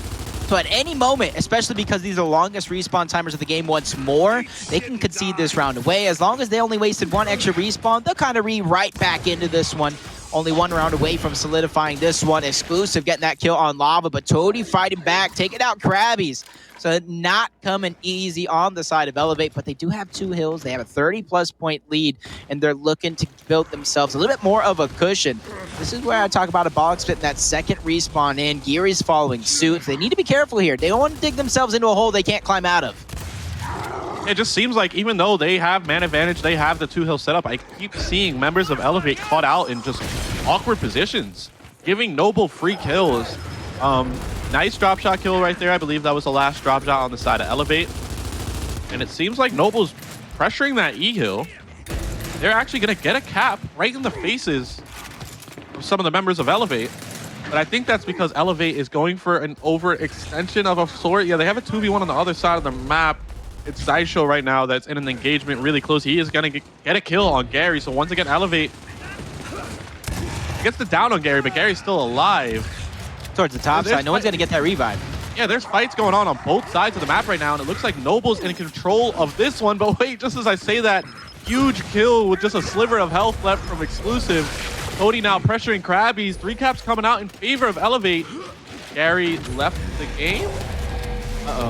So at any moment, especially because these are the longest respawn timers of the game once more, they can concede this round away. As long as they only wasted one extra respawn, they'll kind of right back into this one. Only one round away from solidifying this one. Exclusive getting that kill on Lava, but Toti fighting back, taking out Crabyys. So not coming easy on the side of Elevate, but they do have 2 hills. They have a 30-plus point lead, and they're looking to build themselves a little bit more of a cushion. This is where I talk about Abolics fitting that second respawn in. Gearries following suit. They need to be careful here. They don't want to dig themselves into a hole they can't climb out of. It just seems like even though they have man advantage, they have the 2 hill setup, I keep seeing members of Elevate caught out in just awkward positions, giving Noble free kills. Nice drop shot kill right there. I believe that was the last drop shot on the side of Elevate. And it seems like Noble's pressuring that E hill. They're actually going to get a cap right in the faces of some of the members of Elevate. But I think that's because Elevate is going for an overextension of a sort. Yeah, they have a 2v1 on the other side of the map. It's Xysho right now that's in an engagement really close. He is going to get a kill on Gary. So once again, Elevate gets the down on Gary, but Gary's still alive. Towards the top side, no one's going to get that revive. Yeah, there's fights going on both sides of the map right now, and it looks like Noble's in control of this one. But wait, just as I say that, huge kill with just a sliver of health left from Exclusive. Toti now pressuring Crabyys. 3 caps coming out in favor of Elevate. Gary left the game.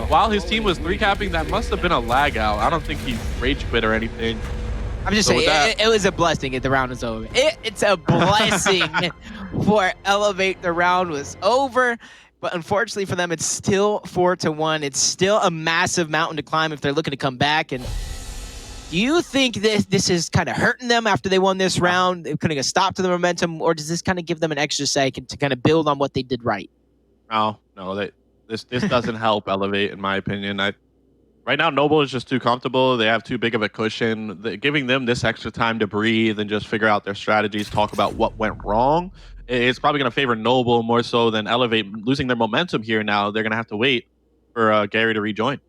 While his team was 3-capping, that must have been a lag out. I don't think he rage quit or anything. I'm just saying, it was a blessing if the round was over. It's a blessing for Elevate. The round was over, but unfortunately for them, it's still 4-1. It's still a massive mountain to climb if they're looking to come back. And do you think this is kind of hurting them after they won this round, putting a stop to the momentum, or does this kind of give them an extra second to kind of build on what they did right? No, this doesn't help Elevate, in my opinion. Right now, Noble is just too comfortable. They have too big of a cushion. Giving them this extra time to breathe and just figure out their strategies, talk about what went wrong, it's probably going to favor Noble more so than Elevate losing their momentum here now. They're going to have to wait for Gary to rejoin.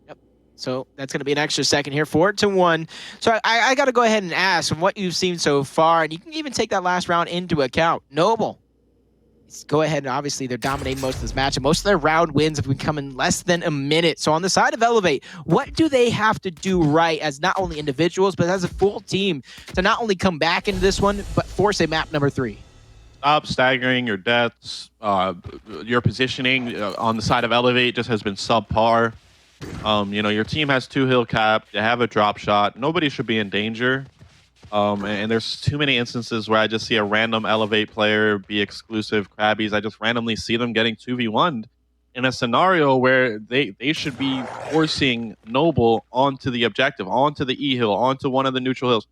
Yep. So that's going to be an extra second here, 4-1. So I got to go ahead and ask, from what you've seen so far, and you can even take that last round into account, Noble, go ahead, and obviously they're dominating most of this match, and most of their round wins have become in less than a minute. So on the side of Elevate, what do they have to do right as not only individuals, but as a full team to not only come back into this one, but force a map number 3? Stop staggering your deaths. Your positioning on the side of Elevate just has been subpar. Your team has 2 hill cap. They have a drop shot. Nobody should be in danger. And there's too many instances where I just see a random Elevate player be Exclusive Crabyys. I just randomly see them getting 2v1'd in a scenario where they should be forcing Noble onto the objective, onto the E hill, onto one of the neutral hills.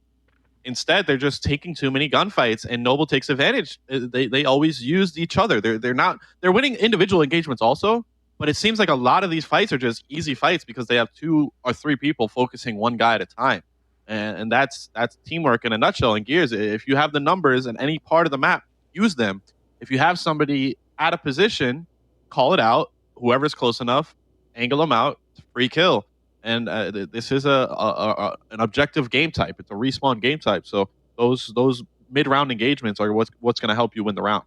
Instead, they're just taking too many gunfights, and Noble takes advantage. They always use each other. They're winning individual engagements also, but it seems like a lot of these fights are just easy fights because they have 2 or 3 people focusing one guy at a time. And that's teamwork in a nutshell in Gears. If you have the numbers in any part of the map, use them. If you have somebody at a position, call it out. Whoever's close enough, angle them out. It's a free kill. And this is an objective game type. It's a respawn game type. So those mid-round engagements are what's going to help you win the round.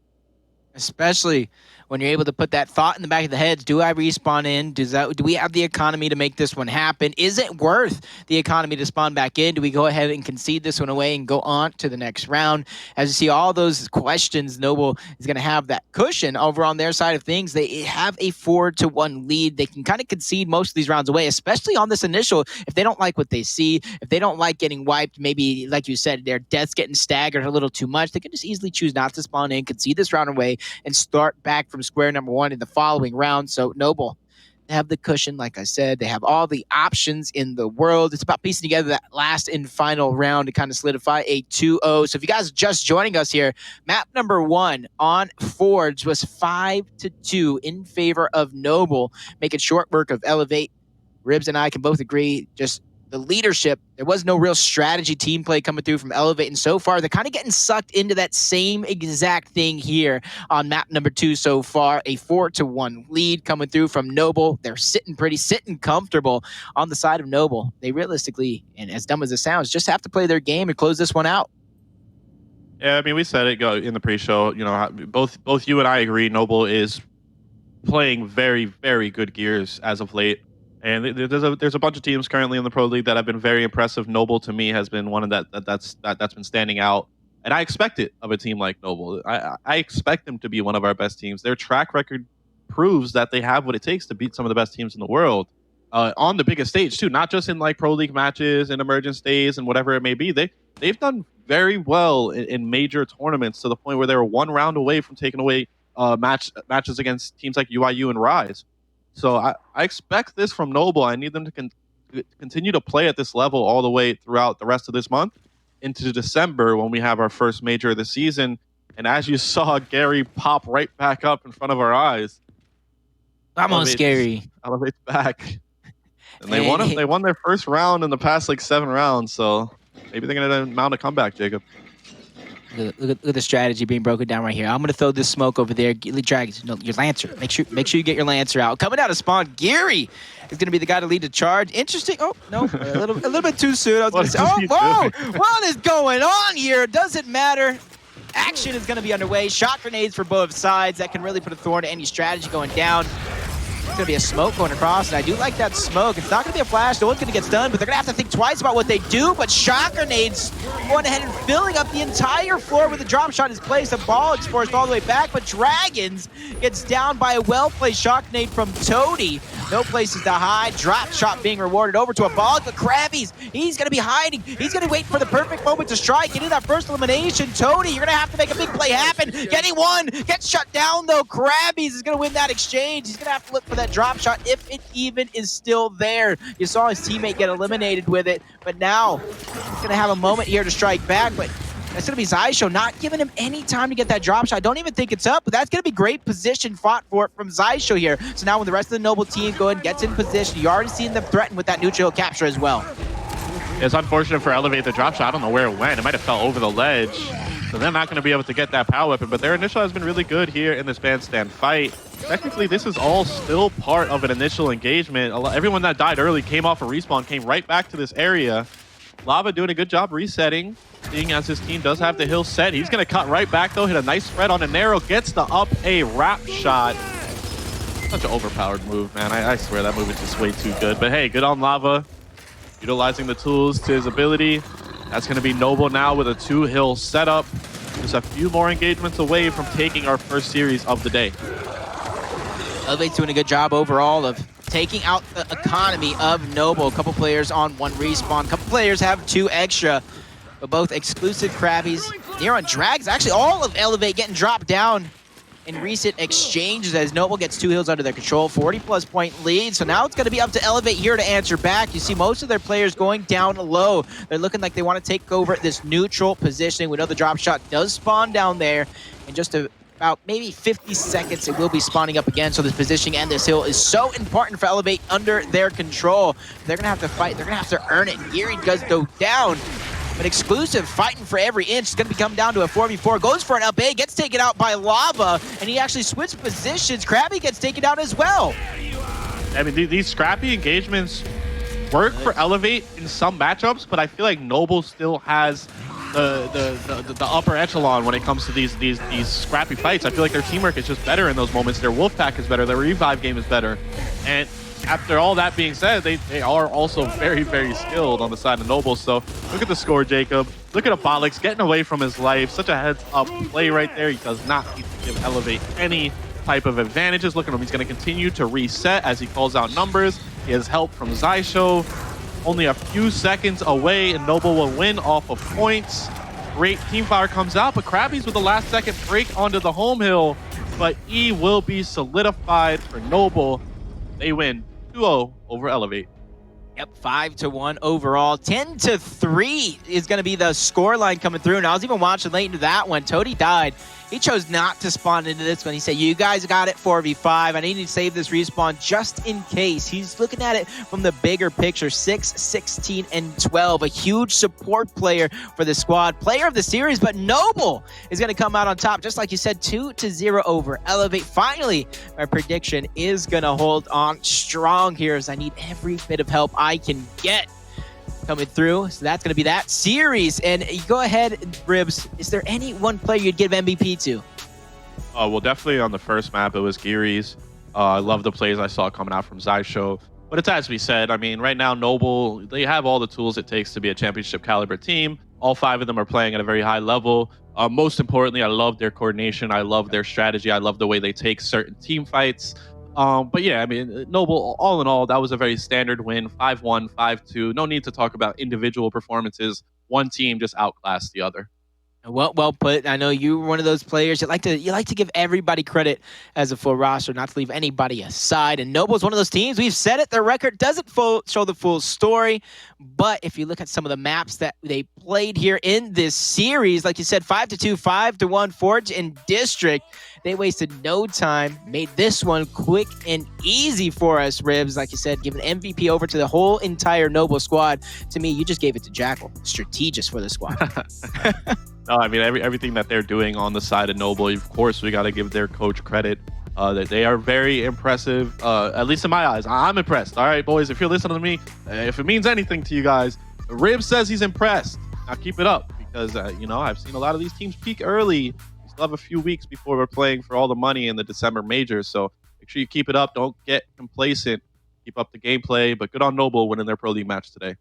Especially when you're able to put that thought in the back of the head, do I respawn in? Do we have the economy to make this one happen? Is it worth the economy to spawn back in? Do we go ahead and concede this one away and go on to the next round? As you see all those questions, Noble is going to have that cushion over on their side of things. They have a 4-1 lead. They can kind of concede most of these rounds away, especially on this initial. If they don't like what they see, if they don't like getting wiped, maybe, like you said, their deaths getting staggered a little too much, they can just easily choose not to spawn in, concede this round away, and start back from square number 1 in the following round. So Noble, they have the cushion, like I said. They have all the options in the world. It's about piecing together that last and final round to kind of solidify a 2-0. So if you guys are just joining us here, map number 1 on Forge was 5-2 in favor of Noble, making short work of Elevate. Ribs and I can both agree, just the leadership. There was no real strategy team play coming through from Elevate, and so far they're kind of getting sucked into that same exact thing here on map number 2 so far. A 4-1 lead coming through from Noble. They're sitting comfortable on the side of Noble. They realistically, and as dumb as it sounds, just have to play their game and close this one out. Yeah, I mean, we said it in the pre-show. You know, both you and I agree Noble is playing very, very good gears as of late. And there's a bunch of teams currently in the Pro League that have been very impressive. Noble, to me, has been one of that's been standing out. And I expect it of a team like Noble. I expect them to be one of our best teams. Their track record proves that they have what it takes to beat some of the best teams in the world on the biggest stage, too. Not just in like Pro League matches and emergence days and whatever it may be. They've done very well in major tournaments to the point where they were one round away from taking away matches against teams like UIU and Rise. So I expect this from Noble. I need them to continue to play at this level all the way throughout the rest of this month into December when we have our first major of the season. And as you saw, Gary pop right back up in front of our eyes. Almost scary. Elevate's back. And they won their first round in the past like 7 rounds. So maybe they're going to mount a comeback, Jacob. Look at the strategy being broken down right here. I'm going to throw this smoke over there. Dragonz, no, your Lancer. Make sure you get your Lancer out. Coming out of spawn, Geary is going to be the guy to lead the charge. Interesting. Oh, no, a little bit too soon. I was going to say, whoa, what is going on here? Doesn't matter. Action is going to be underway. Shot grenades for both sides. That can really put a thorn to any strategy going down. It's going to be a smoke going across, and I do like that smoke. It's not going to be a flash. No one's going to get stunned, but they're going to have to think twice about what they do. But shot grenades going ahead and filling up the entire floor where the drop shot is placed. Abolics forced all the way back, but Dragonz gets down by a well-placed shot grenade from Toti. No places to hide. Drop shot being rewarded over to Abolics, but Crabyys, he's going to be hiding. He's going to wait for the perfect moment to strike. Getting that first elimination. Toti, you're going to have to make a big play happen. Getting one. Gets shut down, though. Crabyys is going to win that exchange. He's going to have to look for that drop shot if it even is still there. You saw his teammate get eliminated with it, but now he's going to have a moment here to strike back, but that's going to be Xysho not giving him any time to get that drop shot. I don't even think it's up, but that's going to be great position fought for from Xysho here. So now when the rest of the Noble team go and gets in position, you already seen them threaten with that neutral capture as well. It's unfortunate for Elevate the drop shot. I don't know where it went. It might have fell over the ledge. So they're not going to be able to get that power weapon, but their initial has been really good here in this bandstand fight. Technically, this is all still part of an initial engagement. Everyone that died early came off a respawn, came right back to this area. Lava doing a good job resetting, seeing as his team does have the hill set. He's going to cut right back, though, hit a nice spread on a Nero, gets the up A wrap shot. Such an overpowered move, man. I swear that move is just way too good. But hey, good on Lava, utilizing the tools to his ability. That's going to be Noble now with a 2-hill setup. Just a few more engagements away from taking our first series of the day. Elevate's doing a good job overall of taking out the economy of Noble. A couple players on 1 respawn. A couple players have 2 extra, but both exclusive Crabyys. Nero and Drags, actually all of Elevate getting dropped down in recent exchanges as Noble gets 2 hills under their control. 40+ point lead. So now it's going to be up to Elevate here to answer back. You see most of their players going down low. They're looking like they want to take over this neutral positioning. We know the drop shot does spawn down there in just about maybe 50 seconds. It will be spawning up again. So this positioning and this hill is so important for Elevate under their control. They're going to have to fight. They're going to have to earn it. Geary does go down. But exclusive fighting for every inch. It's going to come down to a 4v4. Goes for an up A, gets taken out by Lava, and he actually switched positions. Craby gets taken out as well. I mean, these scrappy engagements work for Elevate in some matchups, but I feel like Noble still has the upper echelon when it comes to these scrappy fights. I feel like their teamwork is just better in those moments. Their Wolfpack is better. Their revive game is better. And after all that being said, they are also very, very skilled on the side of Noble. So look at the score, Jacob. Look at Abolics getting away from his life. Such a heads-up play right there. He does not need to give Elevate any type of advantages. Look at him. He's going to continue to reset as he calls out numbers. He has help from Xysho. Only a few seconds away, and Noble will win off of points. Great teamfire comes out, but Crabyys with the last-second break onto the home hill. But E will be solidified for Noble. They win 2-0 over Elevate. Yep, 5-1 overall. 10-3 is going to be the score line coming through. And I was even watching late into that one. Toti died He chose not to spawn into this one. He said, you guys got it 4v5. I need to save this respawn just in case. He's looking at it from the bigger picture. 6, 16, and 12. A huge support player for the squad. Player of the series, but Noble is going to come out on top. Just like you said, 2-0 over Elevate. Finally, my prediction is going to hold on strong here as I need every bit of help I can get coming through. So that's going to be that series. And you go ahead, Ribs. Is there any one player you'd give MVP to? Well, definitely on the first map, it was Gearries. I love the plays I saw coming out from Xysho. But it's as we said, I mean, right now, Noble, they have all the tools it takes to be a championship caliber team. All 5 of them are playing at a very high level. Most importantly, I love their coordination. I love their strategy. I love the way they take certain team fights. But yeah, I mean, Noble, all in all, that was a very standard win. 5-1, 5-2. No need to talk about individual performances. One team just outclassed the other. Well put. I know you were one of those players. You like to give everybody credit as a full roster, not to leave anybody aside. And Noble's one of those teams. We've said it. Their record doesn't show the full story. But if you look at some of the maps that they played here in this series, like you said, 5-2, 5-1, Forge and District, they wasted no time. Made this one quick and easy for us, Ribs. Like you said, giving MVP over to the whole entire Noble squad. To me, you just gave it to Jackal. Strategist for the squad. No, I mean, everything that they're doing on the side of Noble, of course, we got to give their coach credit. That they are very impressive, at least in my eyes. I'm impressed. All right, boys, if you're listening to me, if it means anything to you guys, Rib says he's impressed. Now keep it up because, you know, I've seen a lot of these teams peak early. We still have a few weeks before we're playing for all the money in the December majors. So make sure you keep it up. Don't get complacent. Keep up the gameplay. But good on Noble winning their Pro League match today.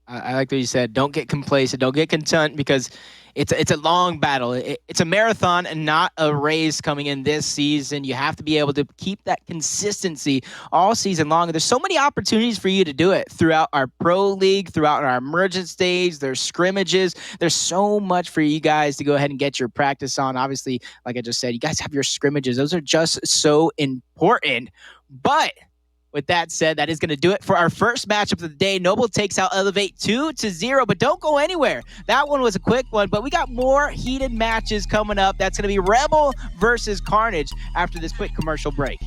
I like what you said. Don't get complacent. Don't get content because it's a long battle. It's a marathon and not a race coming in this season. You have to be able to keep that consistency all season long. There's so many opportunities for you to do it throughout our Pro League, throughout our emergent stage. There's scrimmages. There's so much for you guys to go ahead and get your practice on. Obviously, like I just said, you guys have your scrimmages. Those are just so important. But with that said, that is going to do it for our first matchup of the day. Noble takes out Elevate 2-0, but don't go anywhere. That one was a quick one, but we got more heated matches coming up. That's going to be Rebel versus Carnage after this quick commercial break.